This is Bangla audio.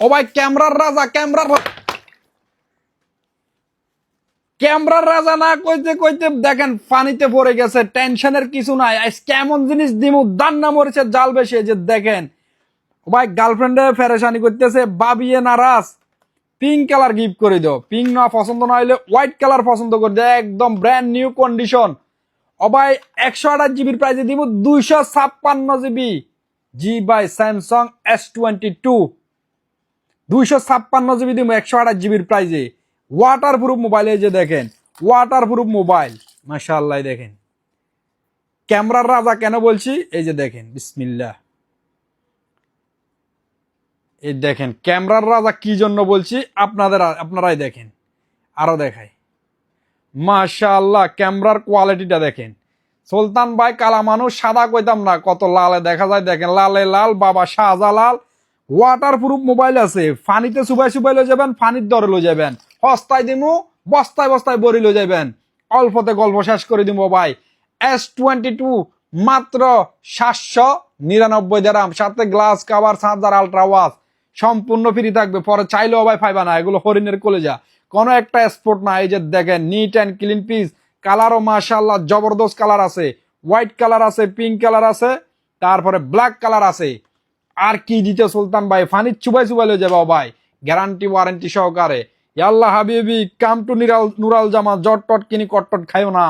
ও ভাই ক্যামেরার রাজা, ক্যামেরার রাজা না কইতে কইতে দেখেন পানিতে পড়ে গেছে। টেনশনের কিছু নাই, কেমন জিনিস দিমু দান্না মরিচের জাল বেশি। যে দেখেন ও ভাই গার্লফ্রেন্ডে ফেরেশানি করতেছে, বাবিয়ে নারাজ, পিঙ্ক কালার গিফট করে দাও। পিঙ্ক না পছন্দ না হইলে হোয়াইট কালার পছন্দ করে দেয়, একদম ব্র্যান্ড নিউ কন্ডিশন। ও ভাই 128 জিবির প্রাইসে দিব 256 জিবি। জি ভাই স্যামসাং S22 256 জিবি দিব 128 জিবির প্রাইসে। ওয়াটার প্রুফ মোবাইল, এই যে দেখেন ওয়াটার প্রুফ মোবাইল, মাশাআল্লাহ। দেখেন ক্যামেরার রাজা কেন বলছি, এই যে দেখেন বিসমিল্লাহ, এই দেখেন ক্যামেরার রাজা কি জন্য বলছি আপনারাই দেখেন। আরো দেখাই, মাশাআল্লাহ ক্যামেরার কোয়ালিটিটা দেখেন। সুলতান ভাই কালা মানুষ, সাদা কইতাম না, কত লালে দেখা যায়। দেখেন লালে লাল, বাবা শাহজালাল। ওয়াটার প্রুফ মোবাইল আছে, ফানিতে সুবাই সুবাই লয়ে যাবেন, ফানির দরে লয়ে যাবেন, হস্তায় দিমু বস্তায় বস্তায় বড়ি লয়ে যাবেন, অল্পতে গল্প শেষ করে দিমু ভাই। S22 মাত্র 799 দিরহাম, সাথে glass cover, charger, ultra watch সম্পূর্ণ ফ্রি থাকবে। পরে চাইলেও ভাই পাইবা না, এগুলো হরিণের কলেজা, কোনো একটা স্পোর্ট না। এই যে দেখেন নিট অ্যান্ড ক্লিন পিস, কালারও মাশাআল্লাহ জবরদস্ত কালার আছে, হোয়াইট কালার আছে, পিঙ্ক কালার আছে, তারপরে ব্ল্যাক কালার আছে। আর কি দিতে সুলতান ভাই, ফানির চুবাই চুবাই লয়ে যাবে ভাই, গ্যারান্টি ওয়ারেন্টি সহকারে। আল্লাহ হাবিবি কাম টু নুরাল জামা, জট টট কিনি কটটট খাইও না।